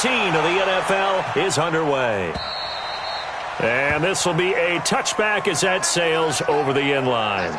17 of the NFL is underway. And this will be a touchback as that sails over the end line.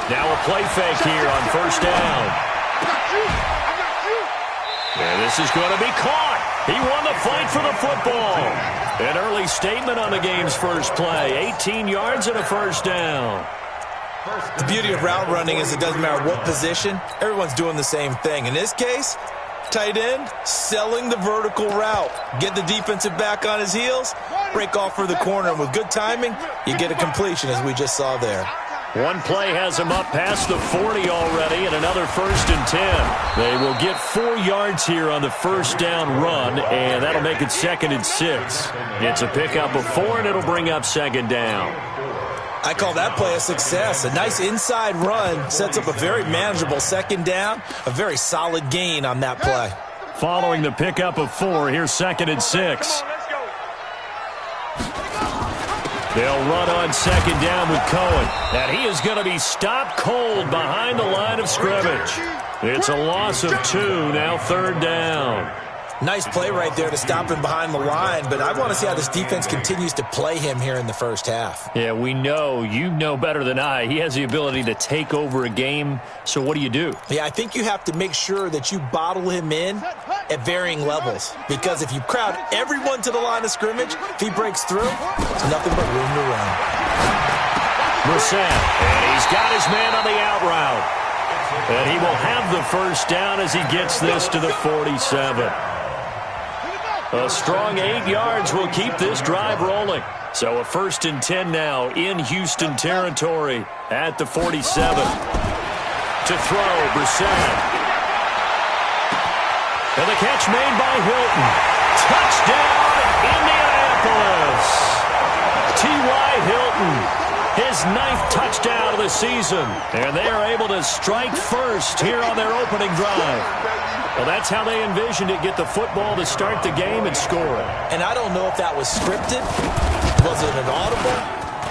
Now a play fake here on first down. And this is going to be caught. He won the fight for the football. An early statement on the game's first play. 18 yards and a first down. The beauty of route running is it doesn't matter what position. Everyone's doing the same thing. In this case, tight end, selling the vertical route. Get the defensive back on his heels, break off for the corner, and with good timing, you get a completion as we just saw there. One play has him up past the 40 already, and another 1st and 10. They will get 4 yards here on the first down run, and that'll make it 2nd and 6. It's a pickup of 4, and it'll bring up 2nd down. I call that play a success. A nice inside run sets up a very manageable 2nd down, a very solid gain on that play. Following the pickup of 4, here's 2nd and 6. They'll run on 2nd down with Cohen. And he is going to be stopped cold behind the line of scrimmage. It's a loss of 2, now 3rd down. Nice play right there to stop him behind the line, but I want to see how this defense continues to play him here in the first half. Yeah, we know. You know better than I. He has the ability to take over a game, so what do you do? Yeah, I think you have to make sure that you bottle him in at varying levels, because if you crowd everyone to the line of scrimmage, if he breaks through, it's nothing but room to run. Brissett, and he's got his man on the out route. And he will have the first down as he gets this to the 47. A strong 8 yards will keep this drive rolling. So a 1st and 10 now in Houston territory at the 47. To throw, Brissett. And the catch made by Hilton. Touchdown, Indianapolis. T.Y. Hilton. His 9th touchdown of the season. And they are able to strike first here on their opening drive. Well, that's how they envisioned it, get the football to start the game and score it. And I don't know if that was scripted, was it an audible,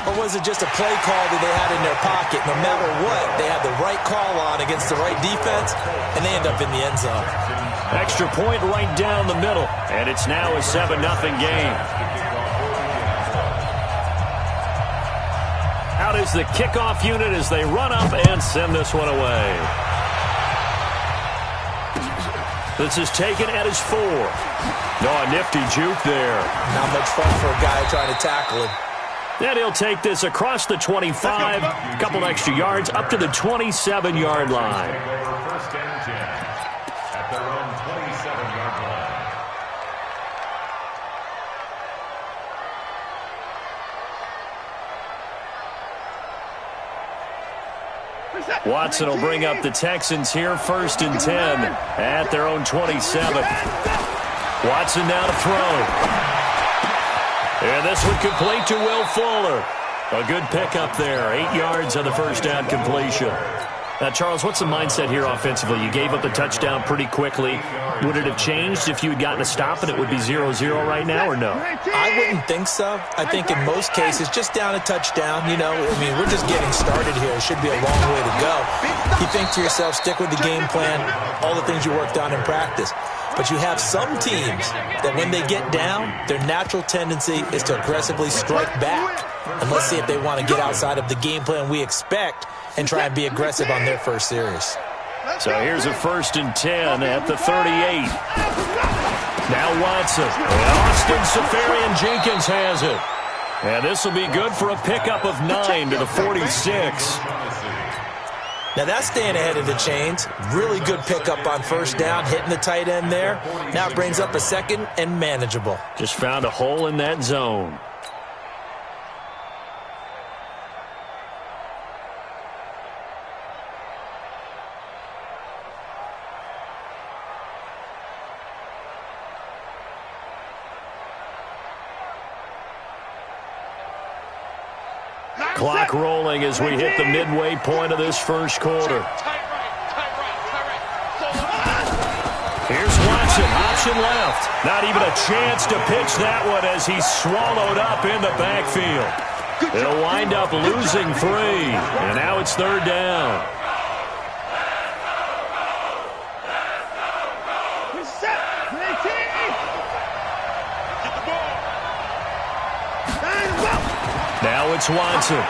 or was it just a play call that they had in their pocket? No matter what, they had the right call on against the right defense, and they end up in the end zone. Extra point right down the middle, and it's now a 7-0 game. Out is the kickoff unit as they run up and send this one away. This is taken at his 4. No, a nifty juke there. Not much fun for a guy trying to tackle him. Then he'll take this across the 25, a couple extra yards, up to the 27-yard line. First and 10 at their own 27-yard line. Watson will bring up the Texans here, 1st and 10 at their own 27. Watson now to throw. And this one complete to Will Fuller. A good pickup there, 8 yards on the first down completion. Now, Charles, what's the mindset here offensively? You gave up the touchdown pretty quickly. Would it have changed if you had gotten a stop and it would be 0-0 right now, or no? I wouldn't think so. I think in most cases, just down a touchdown, you know, I mean, we're just getting started here. It should be a long way to go. You think to yourself, stick with the game plan, all the things you worked on in practice. But you have some teams that when they get down, their natural tendency is to aggressively strike back. And let's see if they want to get outside of the game plan we expect and try and be aggressive on their first series. So here's a 1st and 10 at the 38. Now Watson. And Austin Seferian-Jenkins has it. And this will be good for a pickup of 9 to the 46. Now that's staying ahead of the chains. Really good pickup on first down, hitting the tight end there. Now it brings up a 2nd and manageable. Just found a hole in that zone. Clock rolling as we hit the midway point of this first quarter. Here's Watson, option left. Not even a chance to pitch that one as he's swallowed up in the backfield. They'll wind up losing 3, and now it's third down. Now it's Watson.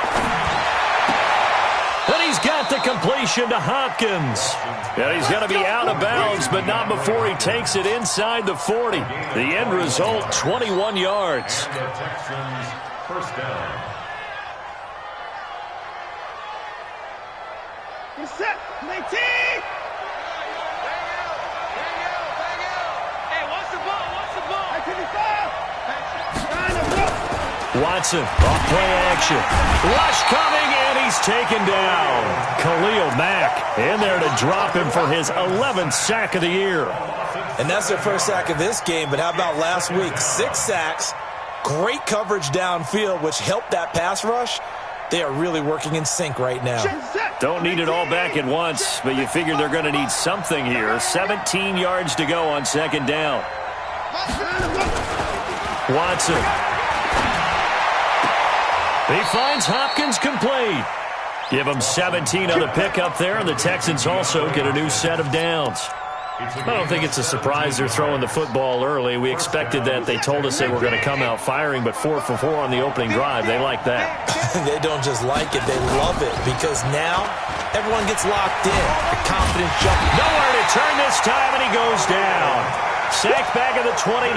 And he's got the completion to Hopkins. And he's going to be out of bounds, but not before he takes it inside the 40. The end result, 21 yards. And the Texans first down. Set, 19! Hey, what's the ball? 55! Watson, off play action. Rush coming, and he's taken down. Khalil Mack in there to drop him for his 11th sack of the year. And that's their first sack of this game, but how about last week? 6 sacks, great coverage downfield, which helped that pass rush. They are really working in sync right now. Don't need it all back at once, but you figure they're going to need something here. 17 yards to go on second down. Watson. He finds Hopkins complete. Give him 17 on the pickup there, and the Texans also get a new set of downs. I don't think it's a surprise they're throwing the football early. We expected that. They told us they were going to come out firing, but 4 for 4 on the opening drive. They like that. They don't just like it, they love it, because now everyone gets locked in. The confidence jump. Nowhere to turn this time, and he goes down. Sacked back at the 29.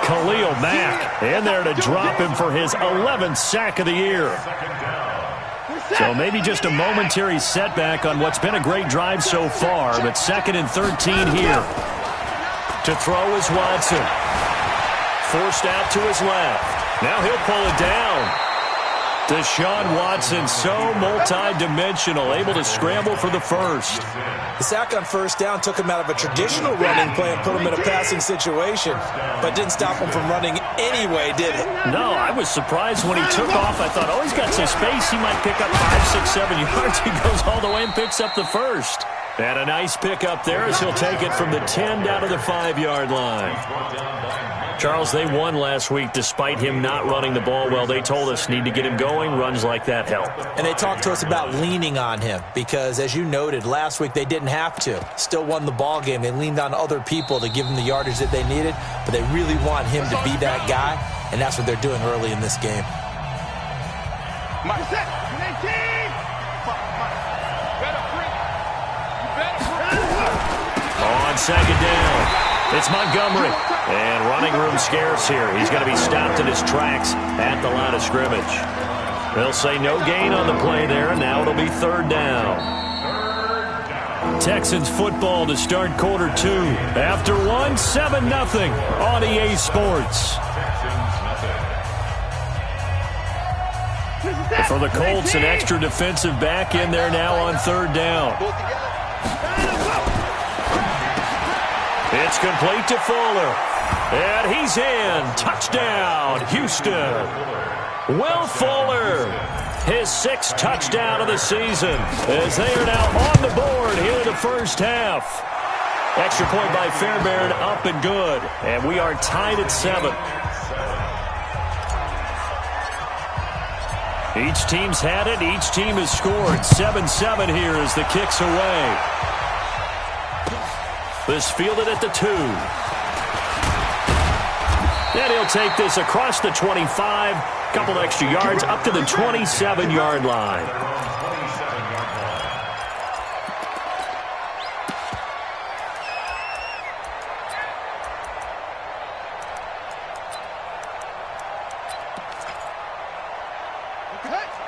Khalil Mack in there to drop him for his 11th sack of the year. So maybe just a momentary setback on what's been a great drive so far, but 2nd and 13 here. To throw is Watson. Forced out to his left. Now he'll pull it down. Deshaun Watson, so multi-dimensional, able to scramble for the first. The sack on first down took him out of a traditional running play and put him in a passing situation, but didn't stop him from running anyway, did it? No, I was surprised when he took off. I thought, oh, he's got some space. He might pick up 5, 6, 7 yards. He goes all the way and picks up the first. And a nice pickup there as he'll take it from the 10 down to the 5-yard line. Charles, they won last week despite him not running the ball well. They told us need to get him going. Runs like that help. And they talked to us about leaning on him because, as you noted, last week they didn't have to. Still won the ball game. They leaned on other people to give them the yardage that they needed, but they really want him to be that guy, and that's what they're doing early in this game. On second down. It's Montgomery, and running room scarce here. He's going to be stopped in his tracks at the line of scrimmage. They'll say no gain on the play there, and now it'll be third down. Texans football to start quarter 2. After 1, 7-0 on EA Sports. For the Colts, an extra defensive back in there now on third down. It's complete to Fuller. And he's in. Touchdown, Houston. Will Fuller, his 6th touchdown of the season, as they are now on the board here in the first half. Extra point by Fairbairn, up and good. And we are tied at 7. Each team's had it. Each team has scored. 7-7 here as the kick's away. This fielded at the 2. And he'll take this across the 25. Couple extra yards up to the 27-yard line.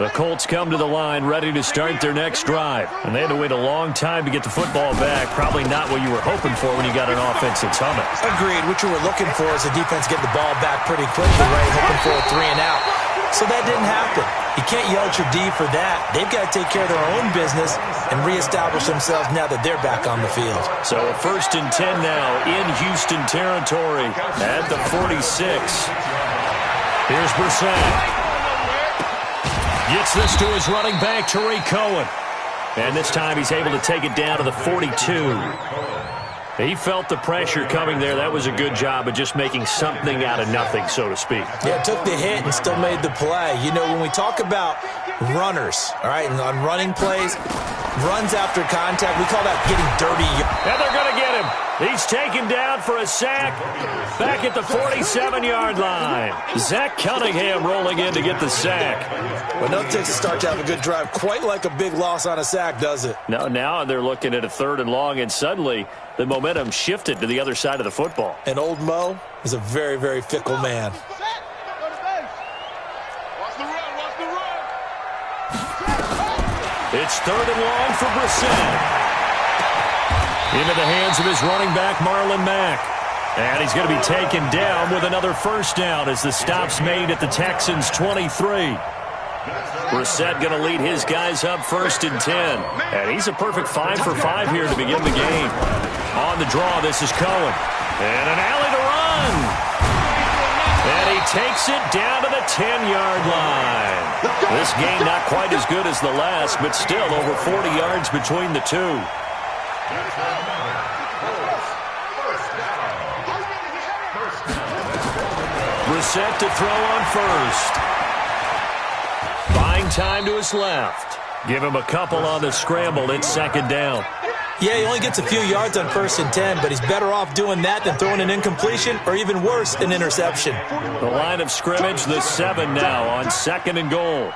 The Colts come to the line ready to start their next drive. And they had to wait a long time to get the football back. Probably not what you were hoping for when you got an offense that's humming. Agreed. What you were looking for is the defense get the ball back pretty quickly, right? Hoping for a 3 and out. So that didn't happen. You can't yell at your D for that. They've got to take care of their own business and reestablish themselves now that they're back on the field. So a 1st and 10 now in Houston territory at the 46. Here's Brissett. Gets this to his running back, Tariq Cohen. And this time he's able to take it down to the 42. He felt the pressure coming there. That was a good job of just making something out of nothing, so to speak. Yeah, took the hit and still made the play. You know, when we talk about runners, all right, and on running plays, runs after contact, we call that getting dirty. And they're going to get him. He's taken down for a sack back at the 47-yard line. Zach Cunningham rolling in to get the sack. Well, no Texans start to have a good drive, quite like a big loss on a sack, does it? No, now they're looking at a 3rd and long, and suddenly the momentum shifted to the other side of the football. And old Mo is a very, very fickle man. It's 3rd and long for Brissett. Into the hands of his running back, Marlon Mack. And he's going to be taken down with another first down as the stop's made at the Texans' 23. Brissett going to lead his guys up 1st and 10. And he's a perfect 5 for 5 here to begin the game. On the draw, this is Cohen. And an alley to run. And he takes it down to the 10-yard line. This game not quite as good as the last, but still over 40 yards between the two. Brissett to throw on first. Buying time to his left. Give him a couple on the scramble. It's 2nd down. Yeah, he only gets a few yards on 1st and 10, but he's better off doing that than throwing an incompletion or even worse, an interception. The line of scrimmage, the 7 now on 2nd and goal.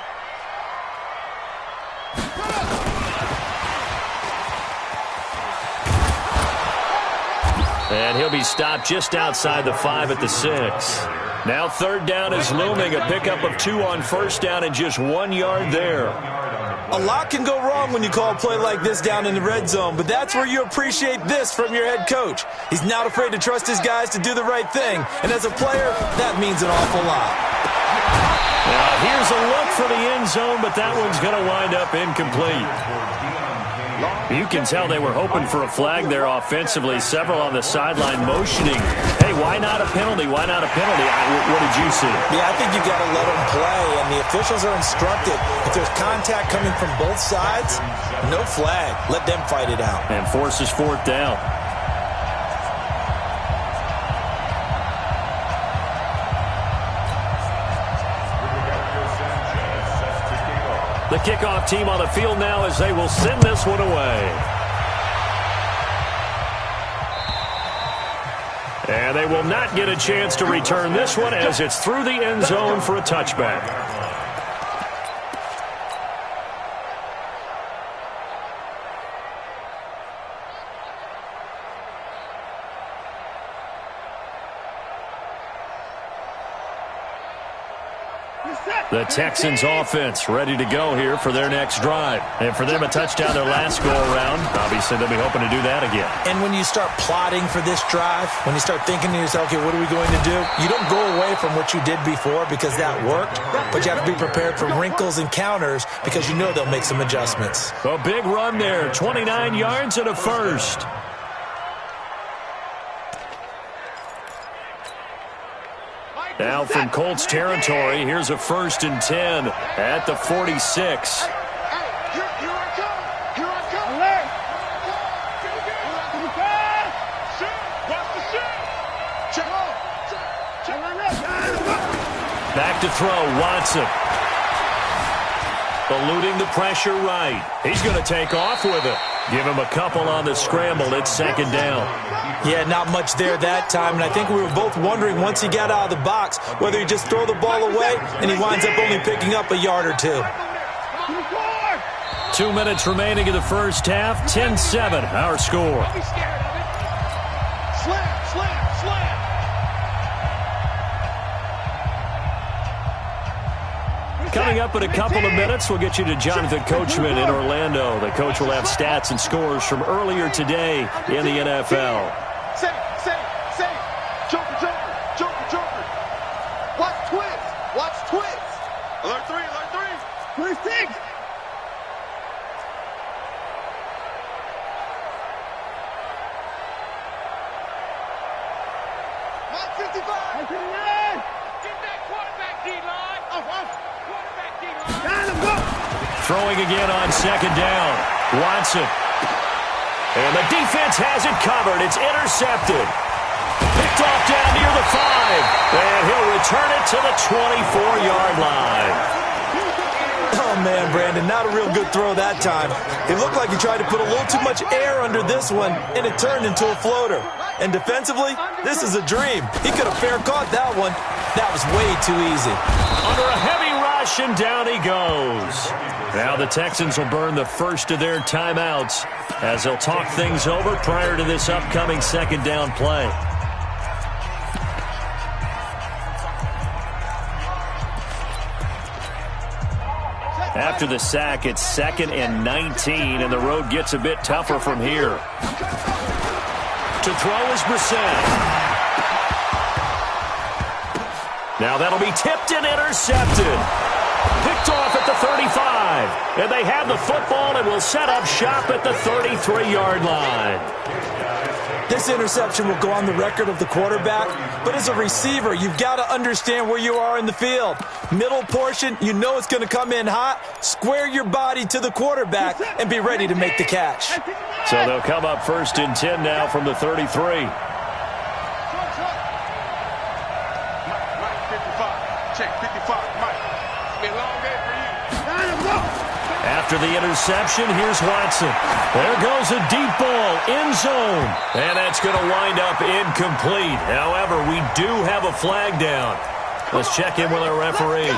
And he'll be stopped just outside the 5 at the 6. Now 3rd down is looming. A pickup of 2 on 1st down and just 1 yard there. A lot can go wrong when you call a play like this down in the red zone, but that's where you appreciate this from your head coach. He's not afraid to trust his guys to do the right thing, and as a player, that means an awful lot. Now here's a look for the end zone, but that one's going to wind up incomplete. You can tell they were hoping for a flag there offensively. Several on the sideline motioning. Hey, why not a penalty? Why not a penalty? What did you see? Yeah, I think you got to let them play, and the officials are instructed. If there's contact coming from both sides, no flag. Let them fight it out. And forces 4th down. The kickoff team on the field now as they will send this one away. And they will not get a chance to return this one as it's through the end zone for a touchback. The Texans offense ready to go here for their next drive. And for them, a touchdown their last go-around. Obviously, they'll be hoping to do that again. And when you start plotting for this drive, when you start thinking to yourself, okay, what are we going to do? You don't go away from what you did before because that worked, but you have to be prepared for wrinkles and counters because you know they'll make some adjustments. A big run there, 29 yards and a first. Now from Colts territory, here's a 1st and 10 at the 46. Back to throw, Watson. Eluding the pressure right. He's going to take off with it. Give him a couple on the scramble. It's 2nd down. Yeah, not much there that time, and I think we were both wondering once he got out of the box whether he just throw the ball away and he winds up only picking up a yard or 2. 2 minutes remaining in the first half. 10-7, our score. Coming up in a couple of minutes, we'll get you to Jonathan Coachman in Orlando. The coach will have stats and scores from earlier today in the NFL. Joker. Watch twist. Alert 3. 26. Get that quarterback, D-line. Quarterback, Throwing again on second down. Watson. And the defense has it covered. It's intercepted. Picked off down near the 5. And he'll return it to the 24-yard line. Oh, man, Brandon, not a real good throw that time. It looked like he tried to put a little too much air under this one, and it turned into a floater. And defensively, this is a dream. He could have fair caught that one. That was way too easy. Under a heavy rush, and down he goes. Now the Texans will burn the first of their timeouts as they'll talk things over prior to this upcoming second down play. After the sack, it's 2nd and 19, and the road gets a bit tougher from here. To throw is Brissett. Now that'll be tipped and intercepted. Picked off at the 35. And they have the football and will set up shop at the 33-yard line. This interception will go on the record of the quarterback, but as a receiver, you've got to understand where you are in the field. Middle portion, you know it's going to come in hot. Square your body to the quarterback and be ready to make the catch. So they'll come up 1st and 10 now from the 33. Check 55, Mike. It's been a long day for you. After the interception, here's Watson. There goes a deep ball, end zone. And that's going to wind up incomplete. However, we do have a flag down. Let's check in with our referee.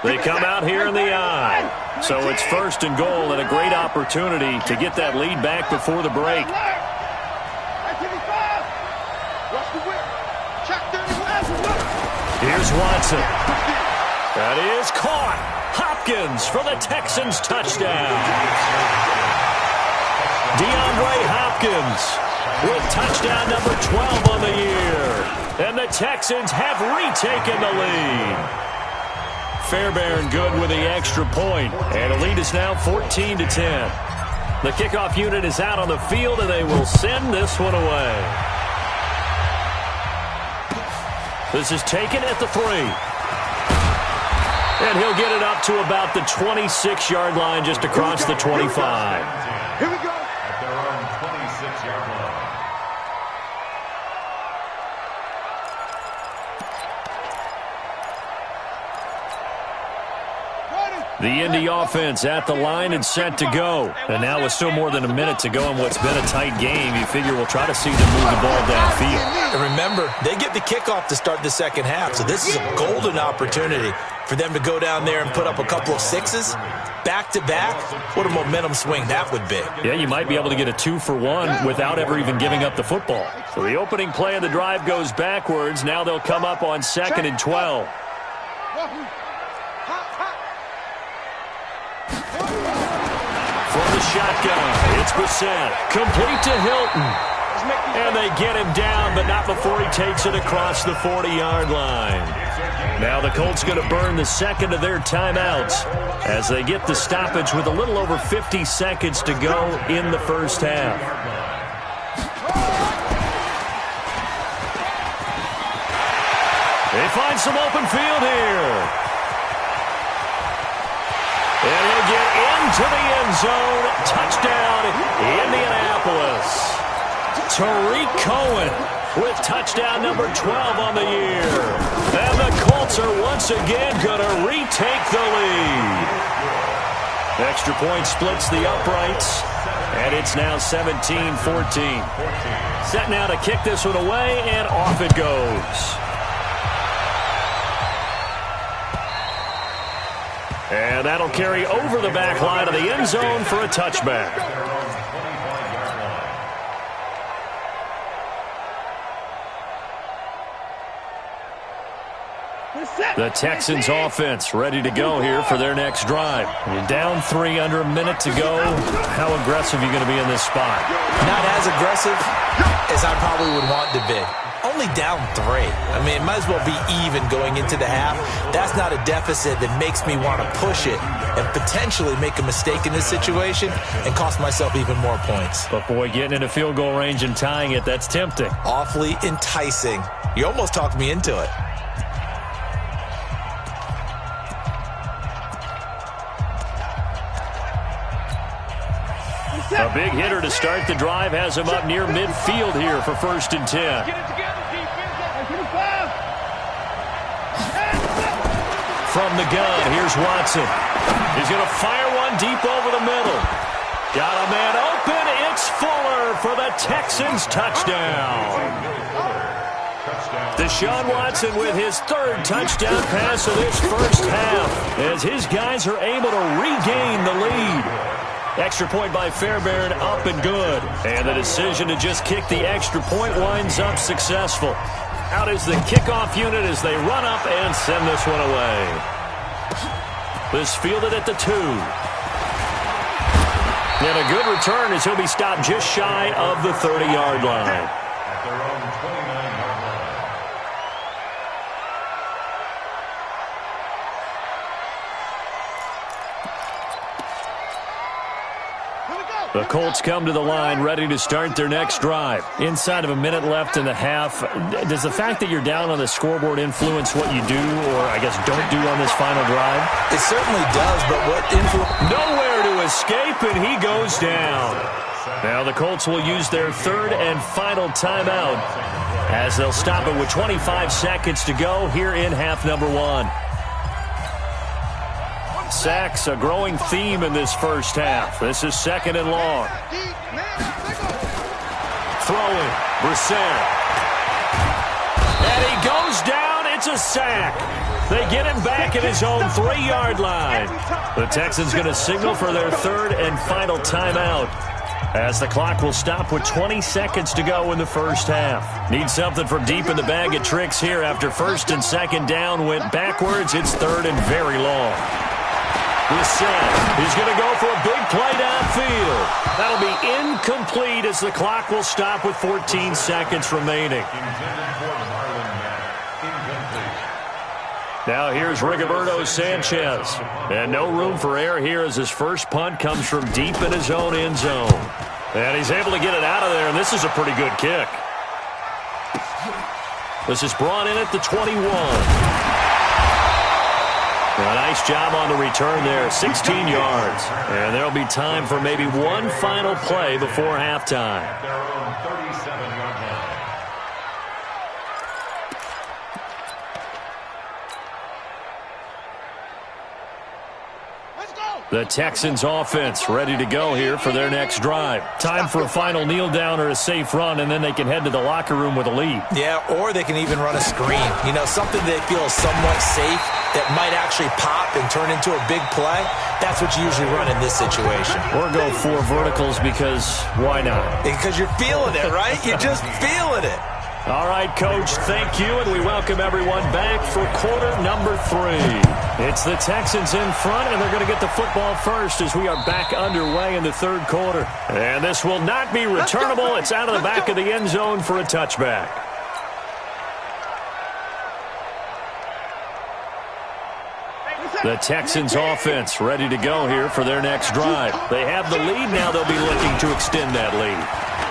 They come out here in the eye. So it's 1st and goal and a great opportunity to get that lead back before the break. Here's Watson. That is caught. Hopkins for the Texans touchdown. DeAndre Hopkins with touchdown number 12 on the year. And the Texans have retaken the lead. Fairbairn good with the extra point. And the lead is now 14-10. The kickoff unit is out on the field, and they will send this one away. This is taken at the 3. And he'll get it up to about the 26-yard line just across the 25. Here we go. At their own 26-yard line. The Indy offense at the line and set to go. And now with still more than a minute to go in what's been a tight game, you figure we'll try to see them move the ball downfield. And remember, they get the kickoff to start the second half, so this is a golden opportunity for them to go down there and put up a couple of sixes back-to-back. What a momentum swing that would be. Yeah, you might be able to get a 2-for-1 without ever even giving up the football. So the opening play of the drive goes backwards. Now they'll come up on 2nd and 12. From the shotgun, it's Brissett. Complete to Hilton. And they get him down, but not before he takes it across the 40-yard line. Now the Colts going to burn the second of their timeouts as they get the stoppage with a little over 50 seconds to go in the first half. They find some open field here. And he'll get into the end zone. Touchdown, Indianapolis. Tariq Cohen with touchdown number 12 on the year. And the Colts are once again going to retake the lead. Extra point splits the uprights. And it's now 17-14. Set now to kick this one away, and off it goes. And that'll carry over the back line of the end zone for a touchback. The Texans offense ready to go here for their next drive. You're down 3, under a minute to go. How aggressive are you going to be in this spot? Not as aggressive as I probably would want to be. only down 3. I mean, it might as well be even going into the half. That's not a deficit that makes me want to push it and potentially make a mistake in this situation and cost myself even more points. But, boy, getting into field goal range and tying it, that's tempting. Awfully enticing. You almost talked me into it. A big hitter to start the drive has him up near midfield here for 1st and 10. Get it together, defense. From the gun, here's Watson. He's going to fire one deep over the middle. Got a man open. It's Fuller for the Texans touchdown. Deshaun Watson with his 3rd touchdown pass of this first half as his guys are able to regain the lead. Extra point by Fairbairn, up and good. And the decision to just kick the extra point winds up successful. Out is the kickoff unit as they run up and send this one away. This fielded at the 2. And a good return as he'll be stopped just shy of the 30-yard line. At their own 29-yard line. The Colts come to the line ready to start their next drive. Inside of a minute left in the half, does the fact that you're down on the scoreboard influence what you do or, I guess, don't do on this final drive? It certainly does, but what influence? Nowhere to escape, and he goes down. Now the Colts will use their 3rd and final timeout as they'll stop it with 25 seconds to go here in half number 1. Sacks, a growing theme in this first half. This is 2nd and long. Throwing, Brissett. And he goes down. It's a sack. They get him back at his own 3-yard line. The Texans going to signal for their 3rd and final timeout as the clock will stop with 20 seconds to go in the first half. Need something from deep in the bag of tricks here after 1st and 2nd down went backwards. It's 3rd and very long. Brissett, he's going to go for a big play downfield. That'll be incomplete as the clock will stop with 14 seconds remaining. Now here's Rigoberto Sanchez. And no room for error here as his first punt comes from deep in his own end zone. And he's able to get it out of there, and this is a pretty good kick. This is brought in at the 21. A nice job on the return there, 16 yards. And there'll be time for maybe one final play before halftime. Their own 37-yard line. The Texans offense ready to go here for their next drive. Time for a final kneel down or a safe run, and then they can head to the locker room with a lead. Yeah, or they can even run a screen. You know, something they feel is somewhat safe that might actually pop and turn into a big play. That's what you usually run in this situation. Or go 4 verticals because why not? Because you're feeling it, right? You're just feeling it. All right, Coach, thank you, and we welcome everyone back for quarter number 3. It's the Texans in front, and they're going to get the football first as we are back underway in the 3rd quarter. And this will not be returnable. It's out of the back of the end zone for a touchback. The Texans offense ready to go here for their next drive. They have the lead. Now they'll be looking to extend that lead.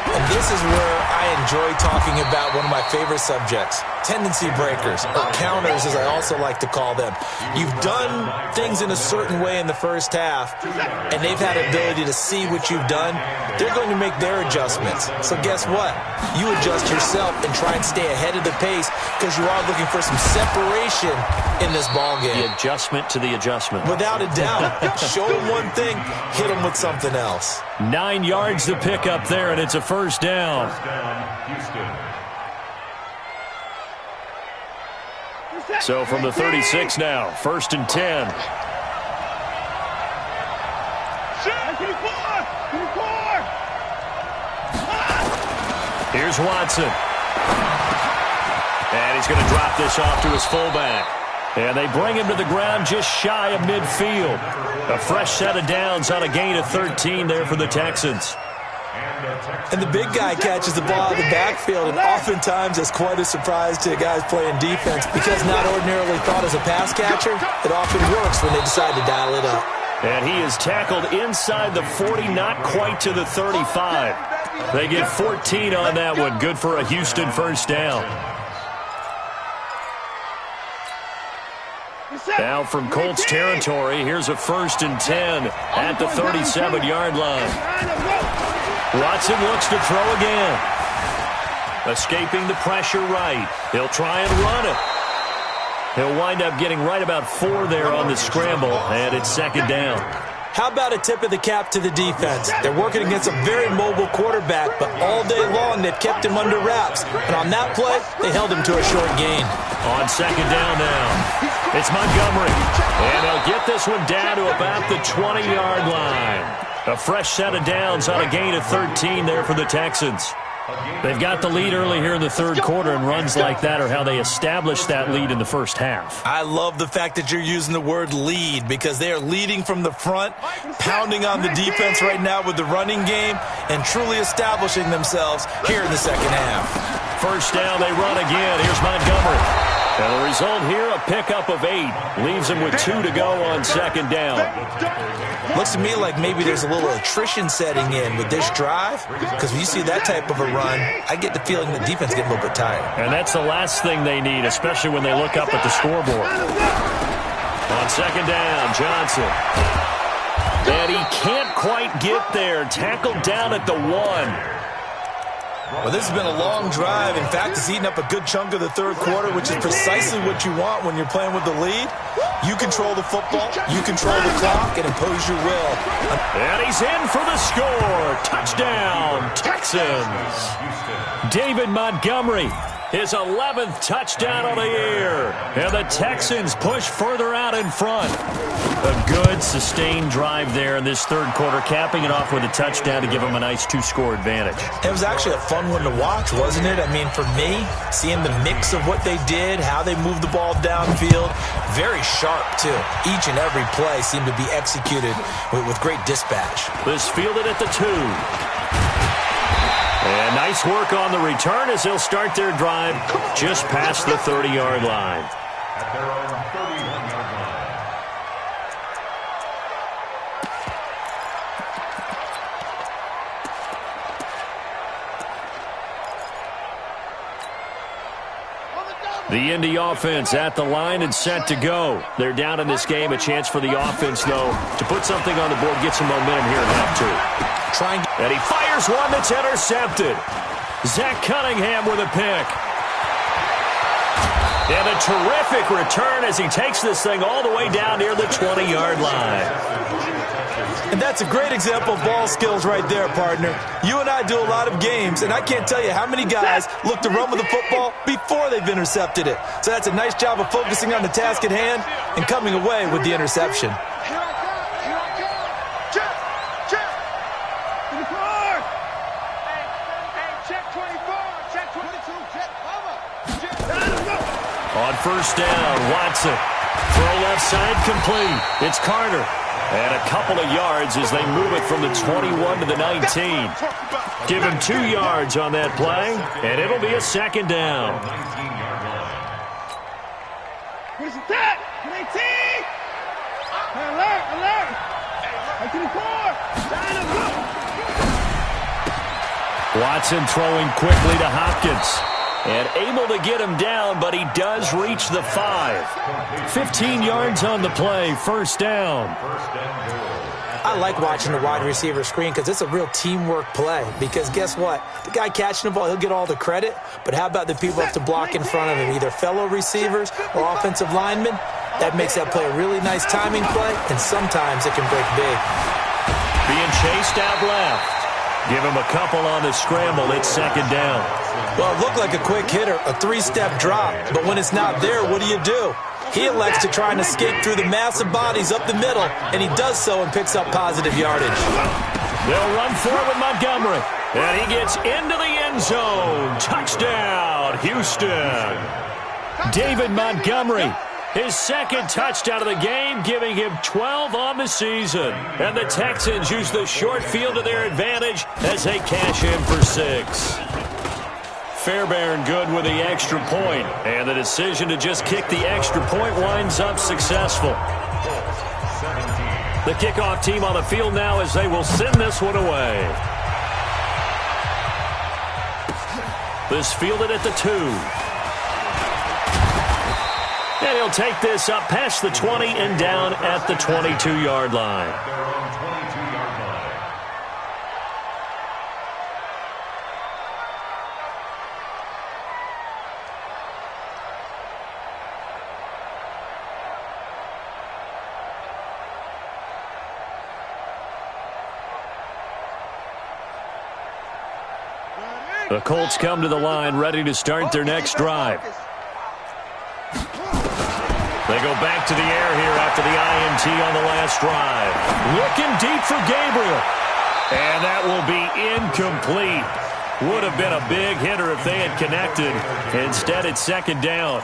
And this is where I enjoy talking about one of my favorite subjects, tendency breakers, or counters as I also like to call them. You've done things in a certain way in the first half, and they've had the ability to see what you've done. They're going to make their adjustments. So guess what? You adjust yourself and try and stay ahead of the pace because you are looking for some separation in this ballgame. The adjustment to the adjustment. Without a doubt. Show them one thing, hit them with something else. 9 yards to pick up there, and it's a first down. Houston. So from the 36 now, 1st and 10. Here's Watson. And he's going to drop this off to his fullback. And they bring him to the ground just shy of midfield. A fresh set of downs on a gain of 13 there for the Texans. And And the big guy catches the ball out of the backfield, and oftentimes it's quite a surprise to guys playing defense because not ordinarily thought as a pass catcher, it often works when they decide to dial it up. And he is tackled inside the 40, not quite to the 35. They get 14 on that one. Good for a Houston first down. Now from Colts territory, here's a 1st and 10 at the 37-yard line. Watson looks to throw again. Escaping the pressure right. He'll try and run it. He'll wind up getting right about 4 there on the scramble, and it's 2nd down. How about a tip of the cap to the defense? They're working against a very mobile quarterback, but all day long they've kept him under wraps. And on that play, they held him to a short gain. On 2nd down now, it's Montgomery. And they'll get this one down to about the 20-yard line. A fresh set of downs on a gain of 13 there for the Texans. They've got the lead early here in the 3rd quarter, and runs like that are how they established that lead in the first half. I love the fact that you're using the word lead because they are leading from the front, pounding on the defense right now with the running game, and truly establishing themselves here in the 2nd half. First down, they run again. Here's Montgomery. And the result here, a pickup of 8. Leaves them with 2 to go on 2nd down. Looks to me like maybe there's a little attrition setting in with this drive, because when you see that type of a run, I get the feeling the defense is getting a little bit tired. And that's the last thing they need, especially when they look up at the scoreboard. On 2nd down, Johnson. And he can't quite get there. Tackled down at the 1. Well, this has been a long drive. In fact, it's eaten up a good chunk of the 3rd quarter, which is precisely what you want when you're playing with the lead. You control the football, you control the clock, and impose your will. And he's in for the score. Touchdown, Texans. David Montgomery, his 11th touchdown of the year. And the Texans push further out in front. A good, sustained drive there in this 3rd quarter, capping it off with a touchdown to give them a nice 2-score advantage. It was actually a fun one to watch, wasn't it? I mean, for me, seeing the mix of what they did, how they moved the ball downfield, very sharp, too. Each and every play seemed to be executed with great dispatch. This fielded at the 2. And nice work on the return as they'll start their drive just past the 30-yard line. At their own 31-yard line. The Indy offense at the line and set to go. They're down in this game. A chance for the offense, though, to put something on the board, get some momentum here in half 2. And he fires one that's intercepted. Zach Cunningham with a pick. And a terrific return as he takes this thing all the way down near the 20-yard line. And that's a great example of ball skills right there, partner. You and I do a lot of games, and I can't tell you how many guys look to run with the football before they've intercepted it. So that's a nice job of focusing on the task at hand and coming away with the interception. On first down, Watson. Throw left side complete. It's Carter. And a couple of yards as they move it from the 21 to the 19. Give him 2 yards on that play, and it'll be a 2nd down. Where's the tag? 18! Alert, alert! 24! Watson throwing quickly to Hopkins. And able to get him down, but he does reach the 5. 15 yards on the play, first down. I like watching the wide receiver screen because it's a real teamwork play. Because guess what? The guy catching the ball, he'll get all the credit. But how about the people up to block in front of him, either fellow receivers or offensive linemen? That makes that play a really nice timing play, and sometimes it can break big. Being chased out left. Give him a couple on the scramble. It's 2nd down. Well, it looked like a quick hitter, a 3-step drop. But when it's not there, what do? He elects to try and escape through the massive bodies up the middle, and he does so and picks up positive yardage. They'll run for it with Montgomery. And he gets into the end zone. Touchdown, Houston. David Montgomery, His second touchdown of the game, giving him 12 on the season. And the Texans use the short field to their advantage as they cash in for 6. Fairbairn good with the extra point, and the decision to just kick the extra point winds up successful. The kickoff team on the field now as they will send this one away. This fielded at the 2. And he'll take this up past the 20 and down at the 22-yard line. Their own 22-yard line. The Colts come to the line ready to start their next drive. They go back to the air here after the INT on the last drive. Looking deep for Gabriel. And that will be incomplete. Would have been a big hitter if they had connected. Instead, it's second down.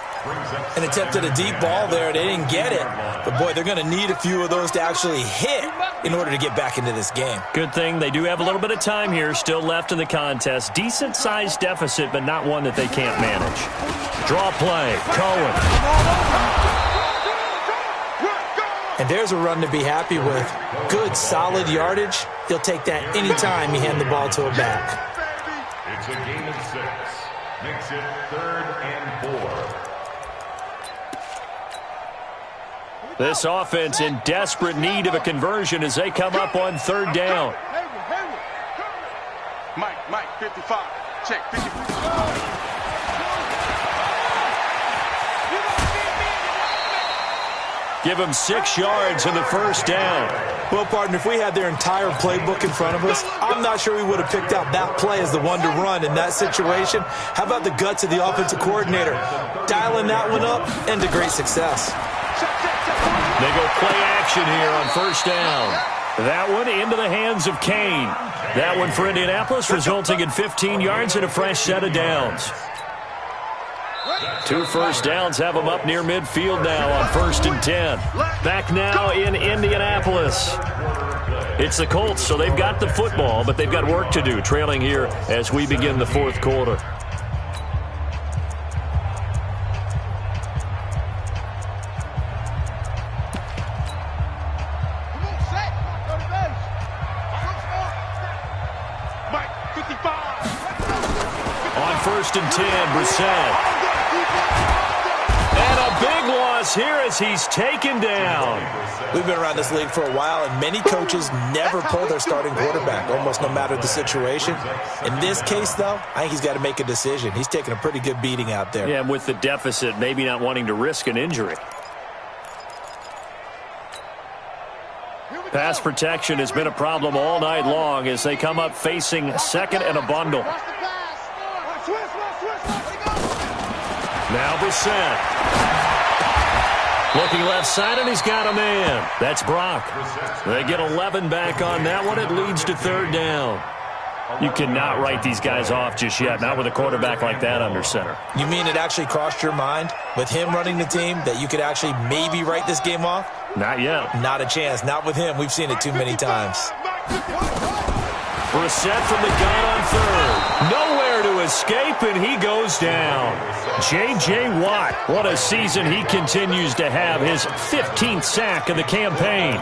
And attempted a deep ball there. They didn't get it. But, boy, they're going to need a few of those to actually hit in order to get back into this game. Good thing they do have a little bit of time here still left in the contest. Decent-sized deficit, but not one that they can't manage. Draw play. Cohen. And there's a run to be happy with. Good, solid yardage. He'll take that anytime you hand the ball to a back. It's a game of 6. Makes it 3rd and 4. This offense in desperate need of a conversion as they come up on 3rd down. Mike, 55. Check, 55. Give them 6 yards in the first down. Well, partner, if we had their entire playbook in front of us, I'm not sure we would have picked out that play as the one to run in that situation. How about the guts of the offensive coordinator? Dialing that one up into great success. They go play action here on 1st down. That one into the hands of Kane. That one for Indianapolis, resulting in 15 yards and a fresh set of downs. 2 first downs have them up near midfield now on 1st and 10. Back now in Indianapolis. It's the Colts, so they've got the football, but they've got work to do, trailing here as we begin the 4th quarter. Mike, 55. On 1st and 10, Brissett. And a big loss here as he's taken down. We've been around this league for a while, and many coaches never pull their starting quarterback, almost no matter the situation. In this case, though, I think he's got to make a decision. He's taking a pretty good beating out there. Yeah, and with the deficit, maybe not wanting to risk an injury. Pass protection has been a problem all night long as they come up facing 2nd and a bundle. Now Brissett. Looking left side, and he's got a man. That's Brock. They get 11 back on that one. It leads to 3rd down. You cannot write these guys off just yet, not with a quarterback like that under center. You mean it actually crossed your mind with him running the team that you could actually maybe write this game off? Not yet. Not a chance. Not with him. We've seen it too many times. Brissett from the gun on 3rd. Nowhere to escape, and he goes down. J.J. Watt, what a season he continues to have. His 15th sack of the campaign.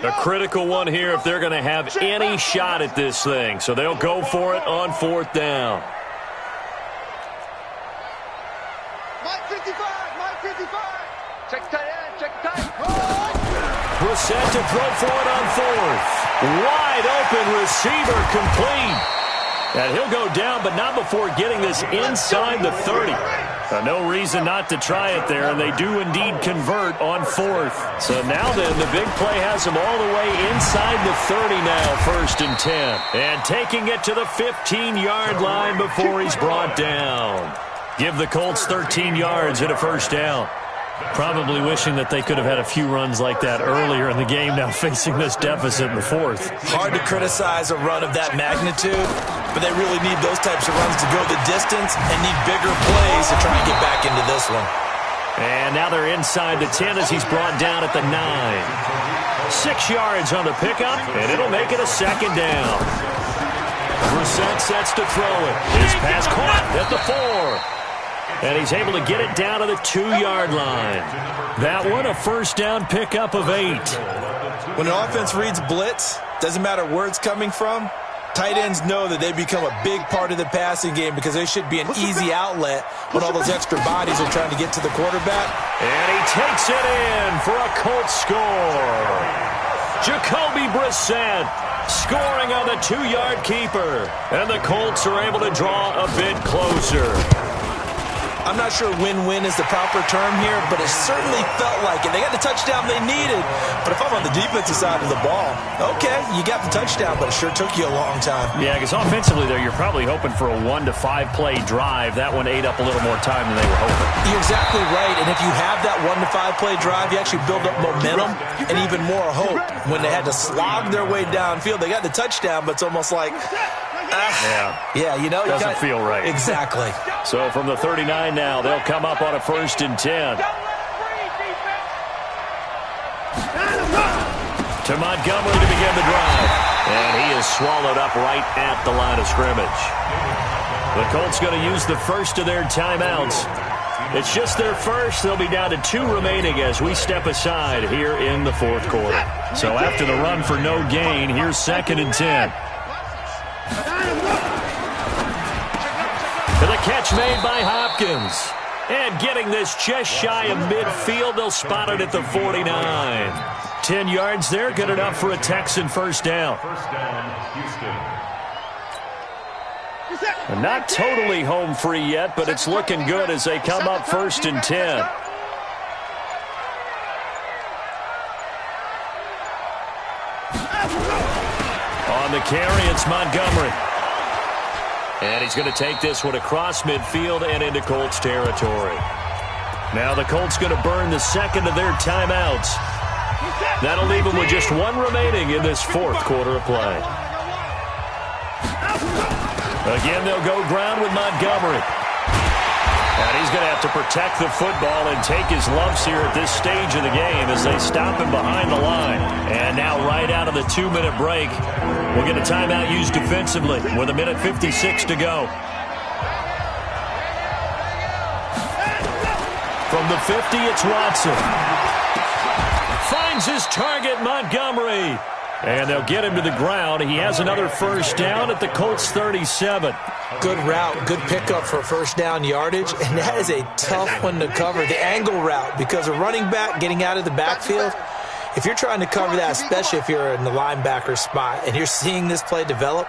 A critical one here if they're going to have any shot at this thing. So they'll go for it on 4th down. Mike 55. Check tight end, check tight. Brissett to throw for it on 4th. Wide open receiver complete. And he'll go down, but not before getting this inside the 30. No reason not to try it there, and they do indeed convert on 4th. So now then, the big play has him all the way inside the 30 now, 1st and 10. And taking it to the 15-yard line before he's brought down. Give the Colts 13 yards and a 1st down. Probably wishing that they could have had a few runs like that earlier in the game, now facing this deficit in the 4th. Hard to criticize a run of that magnitude, but they really need those types of runs to go the distance and need bigger plays to try and get back into this one. And now they're inside the 10 as he's brought down at the 9. 6 yards on the pickup, and it'll make it a second down. Brissett sets to throw it. His pass caught at the 4. And he's able to get it down to the 2-yard line. That one, a first down pickup of 8. When an offense reads blitz, doesn't matter where it's coming from, tight ends know that they become a big part of the passing game because they should be an easy outlet when all those extra bodies are trying to get to the quarterback. And he takes it in for a Colts score. Jacoby Brissett scoring on the 2-yard keeper. And the Colts are able to draw a bit closer. I'm not sure win-win is the proper term here, but it certainly felt like it. They got the touchdown they needed, but if I'm on the defensive side of the ball, okay, you got the touchdown, but it sure took you a long time. Yeah, because offensively there, you're probably hoping for a 1 to 5 play drive. That one ate up a little more time than they were hoping. You're exactly right, and if you have that 1 to 5 play drive, you actually build up momentum and even more hope. When they had to slog their way downfield, they got the touchdown, but it's almost like, yeah, you know, doesn't feel right. Exactly. So from the 39 now, they'll come up on a 1st and 10. To Montgomery to begin the drive. And he is swallowed up right at the line of scrimmage. The Colts going to use the first of their timeouts. It's just their first. They'll be down to 2 remaining as we step aside here in the 4th quarter. So after the run for no gain, here's 2nd and 10. To the catch made by Hopkins. And getting this just shy of midfield, they'll spot it at the 49. 10 yards there, good enough for a Texan first down. First down, Houston. Not totally home free yet, but it's looking good as they come up 1st and 10. On the carry, it's Montgomery. And he's going to take this one across midfield and into Colts territory. Now the Colts going to burn the second of their timeouts. That'll leave them with just 1 remaining in this 4th quarter of play. Again, they'll go ground with Montgomery. And he's going to have to protect the football and take his lumps here at this stage of the game as they stop him behind the line. And now right out of the 2-minute break, we'll get a timeout used defensively with 1:56 to go. From the 50, it's Watson. Finds his target, Montgomery. And they'll get him to the ground. He has another first down at the Colts 37. Good route, good pickup for first down yardage, and that is a tough one to cover, the angle route, because a running back getting out of the backfield, if you're trying to cover that, especially if you're in the linebacker spot and you're seeing this play develop,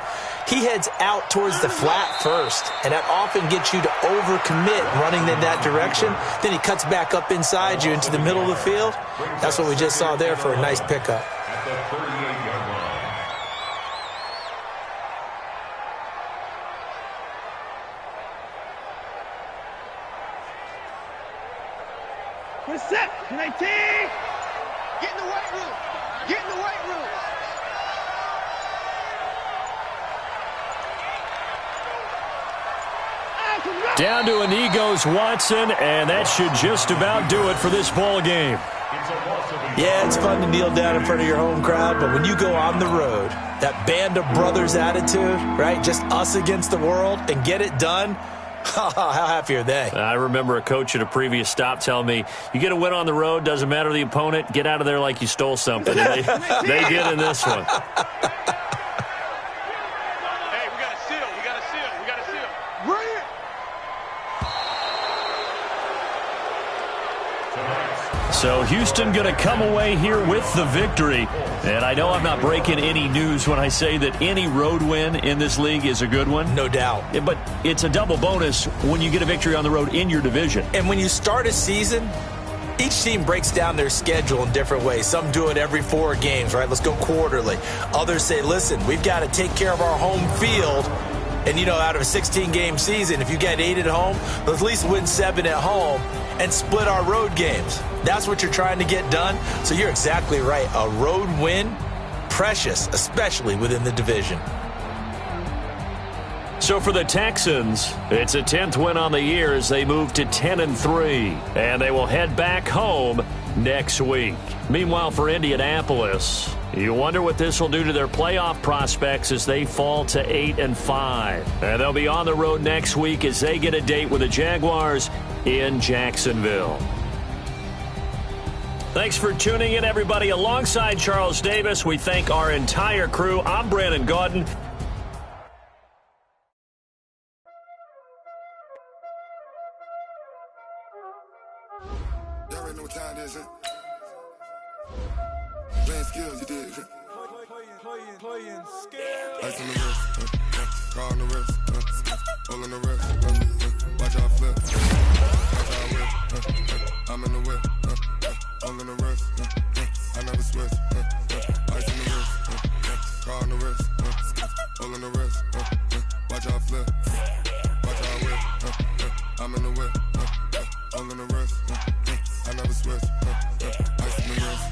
he heads out towards the flat first, and that often gets you to overcommit running in that direction. Then he cuts back up inside you into the middle of the field. That's what we just saw there for a nice pickup. At the 38-yard line. Set. 19. Get in the weight room. Get in the weight room. Down to a knee goes Watson, and that should just about do it for this ball game. Yeah, it's fun to kneel down in front of your home crowd, but when you go on the road, that band of brothers attitude, right, just us against the world, and get it done, how happy are they? I remember a coach at a previous stop telling me, you get a win on the road, doesn't matter the opponent, get out of there like you stole something. And they did in this one. Hey, we got a seal. We got a seal. We got a seal. Bring it. So Houston going to come away here with the victory. And I know I'm not breaking any news when I say that any road win in this league is a good one. No doubt. But it's a double bonus when you get a victory on the road in your division. And when you start a season, each team breaks down their schedule in different ways. Some do it every 4 games, right? Let's go quarterly. Others say, listen, we've got to take care of our home field. And, you know, out of a 16-game season, if you get 8 at home, let's at least win 7 at home and split our road games. That's what you're trying to get done. So you're exactly right. A road win, precious, especially within the division. So for the Texans, it's a 10th win on the year as they move to 10-3, and they will head back home next week. Meanwhile, for Indianapolis, you wonder what this will do to their playoff prospects as they fall to 8-5. And they'll be on the road next week as they get a date with the Jaguars in Jacksonville. Thanks for tuning in, everybody. Alongside Charles Davis, we thank our entire crew. I'm Brandon Gaudin. Y'all already know what time it is, huh? Playing skills, you did. Playing skills. Ice on the wrist, car on the wrist, all on the wrist, watch out flip, watch out whip, I'm in the whip, all on the wrist, I never switch, ice on the wrist, car on the wrist, all on the wrist, watch out flip, watch out whip, I'm in the whip, all on the wrist, I never switch, ice on the wrist,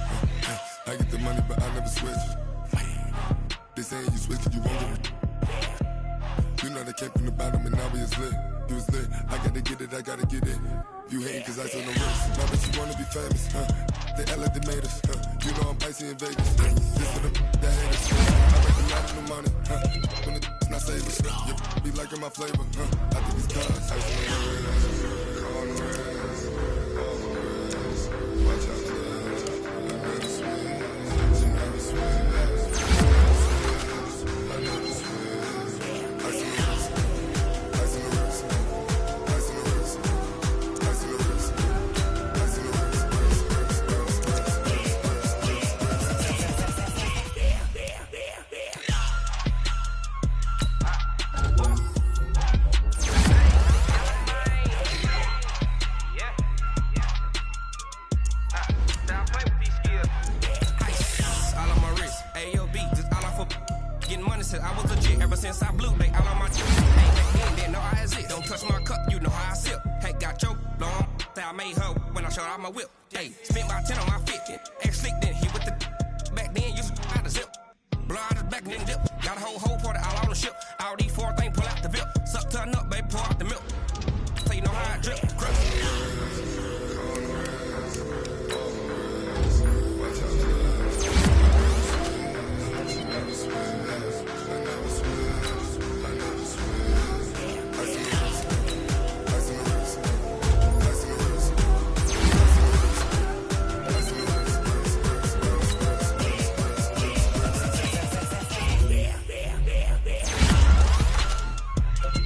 I get the money but I never switch. They say you switch it, you won't get it. You know they came from the bottom and now we is lit. You was lit, I gotta get it, I gotta get it. You hating cause ice on the wrist. Now that you wanna be famous, they act like they made us, You know I'm icy in Vegas, This for the that haters, I make a lot of new money, When it's not savers, you be liking my flavor, I think it's cause ice on the wrist, on the wrist, on the wrist. Watch out, I never switch, she never switch. I was legit ever since I blew. They all on my chip. Hey, back then, didn't know I had it. Don't touch my cup, you know how I sip. Hey, got choked long. Say I made her when I showed out my whip. Hey, spent about 10 on my fit. Ex slick, then hit with the back then, used to out the zip. Blow out his back, then dip. Got a whole party all on the ship. All these 4 things, pull out the VIP. Suck, turn up, baby, pour out the milk. So you know how I drip.